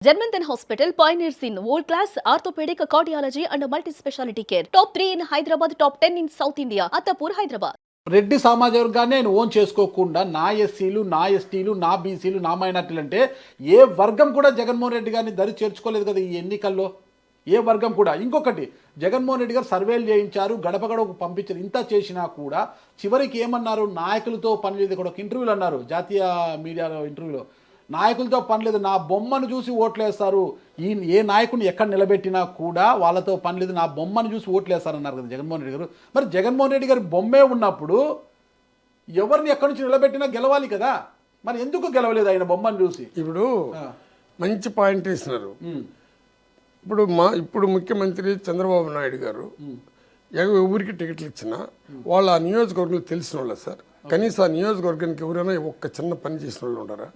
Germanton Hospital pioneers in world-class orthopedic cardiology and multi-specialty care. Top 3 in Hyderabad, top 10 in South India. Attapur, Hyderabad. Reddy సమాజ వర్గాన్ని ఆయన own చేసుకోకుండా నా ఎస్సీలు నా ఎస్టీలు నా బీసీలు నా మైనార్టీలు అంటే ఏ వర్గం కూడా జగన్మోహన్ రెడ్డి గారిని దరి చేర్చుకోలేదు కదా ఈ ఎన్నికల్లో. ఏ వర్గం కూడా. ఇంకొకటి, జగన్మోహన్ రెడ్డి గారు సర్వేలు చేయించారు, గడప గడపకు పంపించారు, ఇంత చేసినా కూడా చివరికి ఏమన్నారు, నాయకులతో పని లేదు. కూడా ఒక ఇంటర్వ్యూలు అన్నారు, జాతీయ మీడియాలో ఇంటర్వ్యూలో, నాయకులతో పని లేదు, నా బొమ్మను చూసి ఓట్లేస్తారు, ఈ ఏ నాయకుడిని ఎక్కడ నిలబెట్టినా కూడా వాళ్ళతో పని లేదు, నా బొమ్మను చూసి ఓట్లేస్తారన్నారు కదా జగన్మోహన్ రెడ్డి గారు. మరి జగన్మోహన్ రెడ్డి గారి బొమ్మే ఉన్నప్పుడు ఎవరిని ఎక్కడి నుంచి నిలబెట్టినా గెలవాలి కదా, మరి ఎందుకు గెలవలేదు ఆయన బొమ్మను చూసి? ఇప్పుడు మంచి పాయింట్ వేసినారు. ఇప్పుడు ముఖ్యమంత్రి చంద్రబాబు నాయుడు గారు ఎవరికి టికెట్లు ఇచ్చినా వాళ్ళు ఆ నియోజకవర్గంలో తెలిసిన వాళ్ళ సార్. కనీసం ఆ నియోజకవర్గానికి ఎవరైనా ఒక్క చిన్న పని చేసిన వాళ్ళు ఉండరా?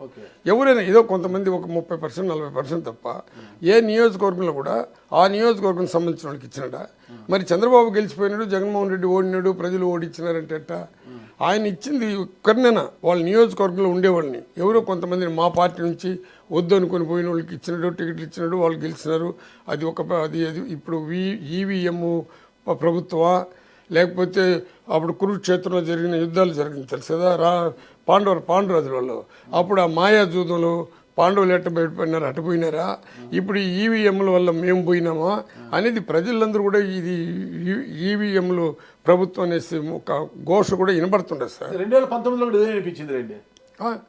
ఎవరైనా ఏదో కొంతమంది ఒక 30% 40% తప్ప ఏ నియోజకవర్గంలో కూడా ఆ నియోజకవర్గం సంబంధించిన వాళ్ళకి ఇచ్చినాడా? మరి చంద్రబాబు గెలిచిపోయినాడు, జగన్మోహన్ రెడ్డి ఓడినాడు, ప్రజలు ఓడిచ్చినారంటే ఎట్టా? ఆయన ఇచ్చింది ఒక్కరినైనా వాళ్ళ నియోజకవర్గంలో ఉండేవాళ్ళని ఎవరో కొంతమందిని మా పార్టీ నుంచి వద్దు అనుకుని పోయిన వాళ్ళకి ఇచ్చినాడు, టికెట్లు ఇచ్చినాడు, వాళ్ళు గెలిచినారు. అది ఇప్పుడు ఈవీఎం ప్రభుత్వమా లేకపోతే అప్పుడు కురుక్షేత్రంలో జరిగిన యుద్ధాలు జరిగింది తెలుసు కదా, పాండవరాజుల వాళ్ళు. అప్పుడు ఆ మాయాజూదంలో పాండవులు ఎట్ట బయటపడినారు, అటుపోయినారా? ఇప్పుడు ఈవీఎంల వల్ల మేము పోయినామా అనేది ప్రజలందరూ కూడా ఇది ఈవీఎంలు ప్రభుత్వం అనేసి ఒక ఘోష కూడా వినబడుతుండదు సార్. 2019లో కూడా ఇదే అనిపించింది రండి.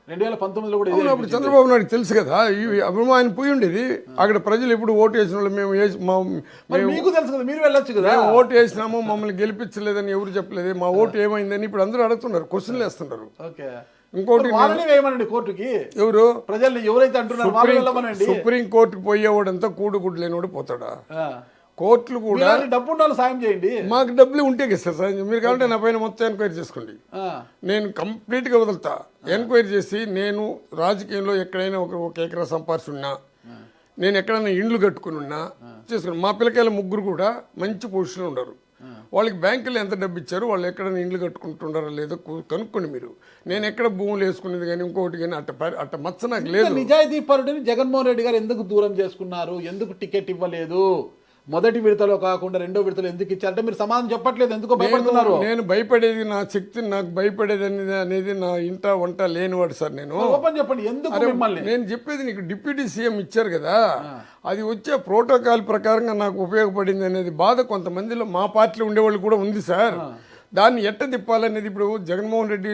2019లో కూడా అప్పుడు చంద్రబాబు నాయుడు తెలుసు కదా, అప్పుడు ఆయన పోయి ఉండేది. అక్కడ ప్రజలు ఎప్పుడు ఓటు వేసిన వాళ్ళు మేము మీకు తెలుసు కదా, మీరు వెళ్ళొచ్చు కదా. ఓటు వేసినాము, మమ్మల్ని గెలిపించలేదని ఎవరు చెప్పలేదు, మా ఓటు ఏమైందని ఇప్పుడు అందరూ అడుగుతున్నారు, క్వశ్చన్లు వేస్తున్నారు. ఇంకోటి వేయమనండి కోర్టుకి, ఎవరు ప్రజలు ఎవరైతే అంటున్నారు సుప్రీం కోర్టుకు పోయేవాడంతా కూడుగుడ్డు లేనివాడు పోతాడా? కోర్టులు కూడా డబ్బు ఉండాలి, సాయం చేయండి. మాకు డబ్బులు ఉంటే సార్ సాయం. మీరు కావాలంటే నా పైన మొత్తం ఎంక్వైరీ చేసుకోండి, నేను కంప్లీట్గా వదులుతా. ఎంక్వైరీ చేసి నేను రాజకీయంలో ఎక్కడైనా ఒక ఎకరా సంపాదించున్నా, నేను ఎక్కడైనా ఇండ్లు కట్టుకుని ఉన్నా చేసుకున్నా. మా పిల్లకాయల ముగ్గురు కూడా మంచి పొజిషన్లో ఉండరు. వాళ్ళకి బ్యాంకులు ఎంత డబ్బు ఇచ్చారు, వాళ్ళు ఎక్కడైనా ఇండ్లు కట్టుకుంటున్నారో లేదో కనుక్కోండి మీరు. నేను ఎక్కడ భూములు వేసుకునేది కానీ ఇంకొకటి కానీ అట్ట మచ్చ నాకు లేదు. నిజాయితీ పరుడిని జగన్మోహన్ రెడ్డి గారు ఎందుకు దూరం చేసుకున్నారు, ఎందుకు టికెట్ ఇవ్వలేదు, మొదటి విడతలో కాకుండా రెండో విడతలో ఎందుకు ఇచ్చారంటే మీరు సమాధానం చెప్పట్లేదు, ఎందుకు భయపడుతున్నారు? నేను భయపడేది నా శక్తి, నాకు భయపడేది అనేది నా ఇంట వంట లేనివాడు సార్. నేను ఓపెన్ చెప్పండి, ఎందుకు మిమ్మల్ని? నేను చెప్పేది నీకు డిప్యూటీ సీఎం ఇచ్చారు కదా, అది వచ్చే ప్రోటోకాల్ ప్రకారంగా నాకు ఉపయోగపడింది అనేది బాధ కొంతమందిలో మా పార్టీలో ఉండేవాళ్ళు కూడా ఉంది సార్. దాన్ని ఎట్ట తిప్పాలనేది ఇప్పుడు జగన్మోహన్ రెడ్డి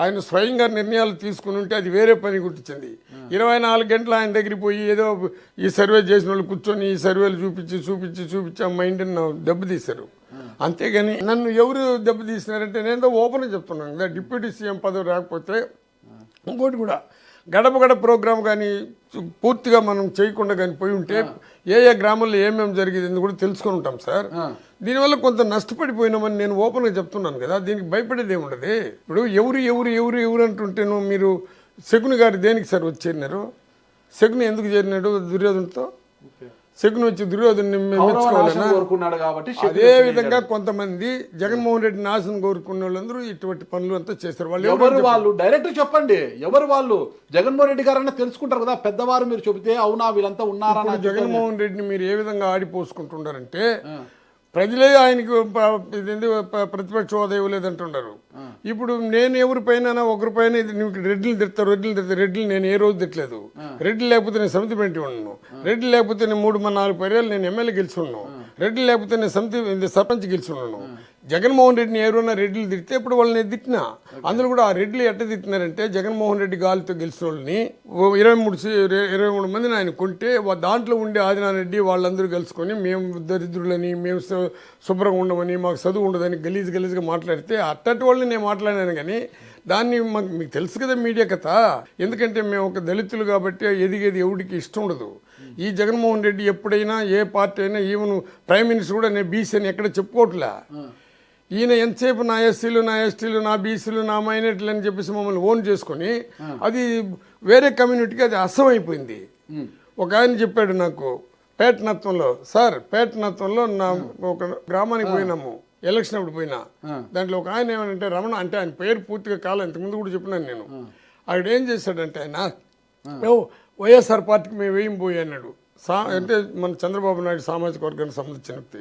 ఆయన స్వయంగా నిర్ణయాలు తీసుకుని ఉంటే అది వేరే పని గుర్తించింది. 24 గంటలు ఆయన దగ్గరికి పోయి ఏదో ఈ సర్వే చేసిన వాళ్ళు కూర్చొని ఈ సర్వేలు చూపించి ఆ మైండ్ని దెబ్బతీశారు. అంతేగాని నన్ను ఎవరు దెబ్బతీసినారంటే నేను ఓపెన్గా చెప్తున్నాను కదా, డిప్యూటీ సీఎం పదవి రాకపోతే ఇంకోటి కూడా గడప గడప ప్రోగ్రాం కానీ పూర్తిగా మనం చేయకుండా కానీ పోయి ఉంటే ఏ గ్రామంలో ఏమేమి జరిగేది కూడా తెలుసుకొని ఉంటాం సార్. దీనివల్ల కొంత నష్టపడిపోయినామని నేను ఓపెన్గా చెప్తున్నాను కదా, దీనికి భయపడేది ఏముండదు. ఇప్పుడు ఎవరు అంటుంటేను మీరు శకుని గారు దేనికి సార్ వచ్చి చేరినారు? శకుని ఎందుకు చేరినాడు దుర్యోధనతో? శకుని వచ్చి దుర్యోధను మెచ్చుకోవాలన్నా? అదే విధంగా కొంతమంది జగన్మోహన్ రెడ్డి నాశనం కోరుకున్న వాళ్ళందరూ ఇటువంటి పనులు అంతా చేస్తారు. వాళ్ళు డైరెక్ట్ చెప్పండి, ఎవరు వాళ్ళు? జగన్మోహన్ రెడ్డి గారన్నా తెలుసుకుంటారు కదా, పెద్దవారు మీరు చెబితే అవునా వీళ్ళంతా ఉన్నారా? జగన్మోహన్ రెడ్డిని మీరు ఏ విధంగా ఆడిపోసుకుంటున్నారంటే ప్రజలే ఆయనకు ప్రతిపక్ష హోదా ఇవ్వలేదంటున్నారు. ఇప్పుడు నేను ఎవరిపైన ఒకరిపైన రెడ్లు తిడతారు, రెడ్లు నేను ఏ రోజు తిట్టలేదు. రెడ్లు లేకపోతే నేను సమితి పెట్టి ఉన్నాను, రెడ్లు లేకపోతే నేను 3-4 పర్యాలు నేను ఎమ్మెల్యే గెలిచి ఉన్నాను, రెడ్లు లేకపోతే నేను సమితి సర్పంచ్ గెలిచి ఉన్నాను. జగన్మోహన్ రెడ్డిని ఎవరైనా రెడ్లు తిడితే ఇప్పుడు వాళ్ళని తిట్టినా. అందులో కూడా ఆ రెడ్లు ఎట్ట తిట్టినారంటే జగన్మోహన్ రెడ్డి గాలితో గెలిచిన వాళ్ళని 23 మందిని ఆయన కొంటే దాంట్లో ఉండే ఆదినారెడ్డి వాళ్ళందరూ కలుసుకొని మేము దరిద్రులని, మేము శుభ్రంగా ఉండమని, మాకు చదువు ఉండదని గలీజ్గా మాట్లాడితే అట్టటి వాళ్ళని నేను మాట్లాడాను. కానీ దాన్ని మీకు తెలుసు కదా మీడియా కథ. ఎందుకంటే మేము ఒక దళితులు కాబట్టి ఎదిగేది ఎవరికి ఇష్టం ఉండదు. ఈ జగన్మోహన్ రెడ్డి ఎప్పుడైనా ఏ పార్టీ అయినా ఈవెన్ ప్రైమ్ మినిస్టర్ కూడా నేను బీసీ అని ఎక్కడ చెప్పుకోవట్లే. ఈయన ఎంతసేపు నా ఎస్సీలు నా ఎస్టీలు నా బీసీలు నా మైనార్టీలు అని చెప్పేసి మమ్మల్ని ఓన్ చేసుకొని అది వేరే కమ్యూనిటీకి అది అసమైపోయింది. ఒక ఆయన చెప్పాడు నాకు పేటనత్వంలో, సార్ పేటనత్వంలో నా ఒక గ్రామానికి పోయినాము, ఎలక్షన్ అప్పుడు పోయినా. దాంట్లో ఒక ఆయన ఏమంటే రమణ అంటే ఆయన పేరు పూర్తిగా కాలం ఇంతకుముందు కూడా చెప్పినాను నేను. అక్కడ ఏం చేశాడంటే ఆయన వైఎస్ఆర్ పార్టీకి మేము వేయం పోయి అన్నాడు. అంటే మన చంద్రబాబు నాయుడు సామాజిక వర్గానికి సంబంధించిన వ్యక్తి.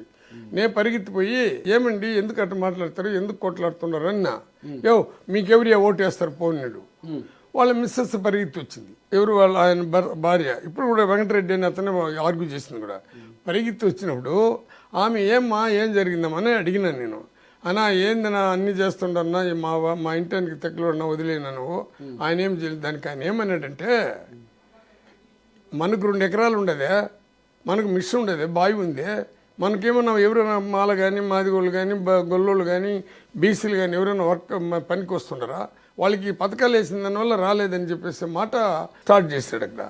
నేను పరిగెత్తిపోయి ఏమండి ఎందుకు అట్లా మాట్లాడతారు, ఎందుకు కొట్లాడుతున్నారు అన్నా. మీకెవరి ఓటు వేస్తారు పోన్నాడు. వాళ్ళ మిస్సెస్ పరిగెత్తి వచ్చింది. ఎవరు వాళ్ళ ఆయన భార్య, ఇప్పుడు కూడా వెంకటరెడ్డి అని అతనే ఆర్గ్యూ చేసింది కూడా. పరిగెత్తి వచ్చినప్పుడు ఆమె ఏం జరిగిందమ్మా అని అడిగినాను నేను. అన్నా ఏందన్నా అన్నీ చేస్తుండన్నా మా ఇంటానికి తెక్కలు అన్నా వదిలేనా నువ్వు, ఆయన ఏం చేయలేదు. దానికి ఆయన ఏమన్నాడంటే, మనకు 2 ఎకరాలు ఉండదే, మనకు మిషన్ ఉండేది, బావి ఉంది, మనకేమన్నా ఎవరైనా మాల కానీ మాదిగోళ్ళు కానీ గొల్లోళ్ళు కానీ బీసీలు కానీ ఎవరైనా పనికి వస్తుండరా, వాళ్ళకి పథకాలు వేసిన దానివల్ల రాలేదని చెప్పేసి మాట స్టార్ట్ చేశాడు అక్కడ.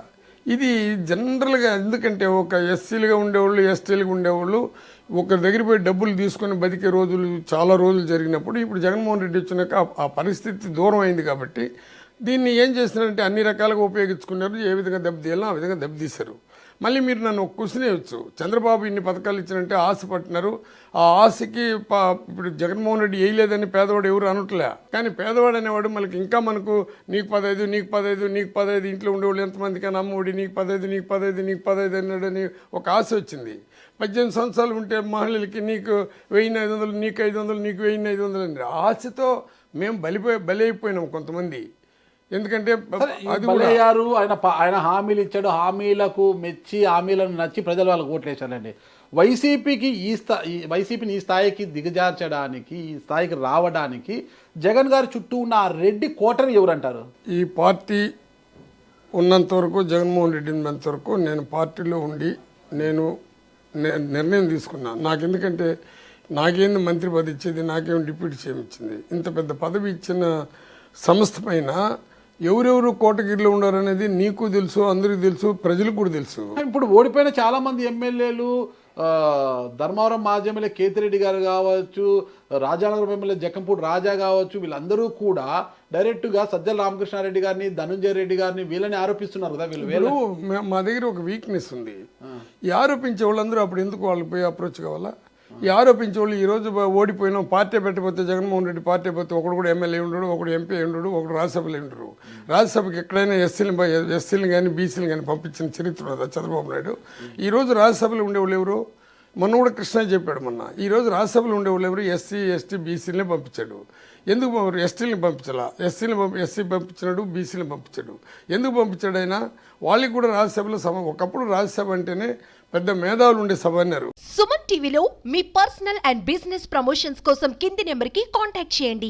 ఇది జనరల్గా ఎందుకంటే ఒక ఎస్సీలుగా ఉండేవాళ్ళు ఎస్టీలుగా ఉండేవాళ్ళు ఒకరి దగ్గర పోయి డబ్బులు తీసుకొని బతికే రోజులు చాలా రోజులు జరిగినప్పుడు ఇప్పుడు జగన్మోహన్ రెడ్డి వచ్చినాక ఆ పరిస్థితి దూరం అయింది. కాబట్టి దీన్ని ఏం చేస్తున్నారంటే అన్ని రకాలుగా ఉపయోగించుకున్నారు. ఏ విధంగా దెబ్బతీయాలో ఆ విధంగా దెబ్బతీశారు. మళ్ళీ మీరు నన్ను ఒక క్వశ్చన్ వేయచ్చు, చంద్రబాబు ఇన్ని పథకాలు ఇచ్చినంటే ఆశ పట్టినారు, ఆ ఆశకి ఇప్పుడు జగన్మోహన్ రెడ్డి వేయలేదని పేదవాడు ఎవరు అనట్లే. కానీ పేదవాడు అనేవాడు మనకు నీకు 15 నీకు 15 నీకు 15 ఇంట్లో ఉండేవాళ్ళు ఎంతమంది కానీ అమ్మఒడి నీకు 15 నీకు 15 నీకు 15 అన్నాడని ఒక ఆశ వచ్చింది. 18 సంవత్సరాలు ఉంటే మహిళలకి నీకు 1500 నీకు 500 నీకు 1500 అని ఆశతో మేము బలి అయిపోయినాం కొంతమంది. ఎందుకంటే అది బలయ్యారు. ఆయన హామీలు ఇచ్చాడు, హామీలకు మెచ్చి హామీలను నచ్చి ప్రజలు వాళ్ళకి ఓట్లు వేశారండి. వైసీపీని ఈ స్థాయికి దిగజార్చడానికి, ఈ స్థాయికి రావడానికి జగన్ గారి చుట్టూ ఉన్న ఆ రెడ్డి కోటని ఎవరంటారు? ఈ పార్టీ ఉన్నంత వరకు, జగన్మోహన్ రెడ్డి ఉన్నంత వరకు నేను పార్టీలో ఉండి నేను నిర్ణయం తీసుకున్నాను. నాకెందుకంటే నాకేంది మంత్రి పదవి ఇచ్చేది, నాకేం డిప్యూటీ సీఎం ఇచ్చింది. ఇంత పెద్ద పదవి ఇచ్చిన సంస్థ పైన ఎవరెవరు కోటగిరిలో ఉన్నారనేది నీకు తెలుసు, అందరికీ తెలుసు, ప్రజలకు కూడా తెలుసు. ఇప్పుడు ఓడిపోయిన చాలా మంది ఎమ్మెల్యేలు, ధర్మవరం మాజీ ఎమ్మెల్యే కేతిరెడ్డి గారు కావచ్చు, రాజానగరం ఎమ్మెల్యే జక్కంపూడి రాజా కావచ్చు, వీళ్ళందరూ కూడా డైరెక్ట్గా సజ్జల రామకృష్ణారెడ్డి గారిని, ధనుంజయ రెడ్డి గారిని వీళ్ళని ఆరోపిస్తున్నారు కదా. వీళ్ళు మా దగ్గర ఒక వీక్నెస్ ఉంది. ఈ ఆరోపించే వాళ్ళందరూ అప్పుడు ఎందుకు వాళ్ళు పోయి అప్రోచ్ కావాలా? ఈ ఆరోపించే వాళ్ళు ఈరోజు ఓడిపోయినాం, పార్టీ పెట్టకపోతే జగన్మోహన్ రెడ్డి పార్టీ పెట్టిపోతే ఒకడు కూడా ఎమ్మెల్యే ఉండడు, ఒకడు ఎంపీ ఉండడు, ఒకడు రాజ్యసభలో ఉండరు. రాజ్యసభకి ఎక్కడైనా ఎస్సీలు కానీ బీసీలు కానీ పంపించిన చరిత్ర ఉన్నదా చంద్రబాబు నాయుడు? ఈరోజు రాజ్యసభలో ఉండేవాళ్ళు ఎవరు? మొన్న కూడా కృష్ణ చెప్పాడు మొన్న. ఈరోజు రాజ్యసభలో ఉండేవాళ్ళు ఎవరు? ఎస్సీ ఎస్టీ బీసీలనే పంపించాడు. ఎందుకు ఎస్టీలని పంపించాలా? ఎస్సీ పంపించినాడు, బీసీని పంపించాడు. ఎందుకు పంపించాడు ఆయన? వాళ్ళకి కూడా రాజ్యసభలో ఒకప్పుడు రాజ్యసభ అంటేనే పెద్ద మేధావులు ఉండే సభ అన్నారు. సుమన్ టీవీలో మీ పర్సనల్ అండ్ బిజినెస్ ప్రమోషన్స్ కోసం కింది నెంబర్కి కాంటాక్ట్ చేయండి.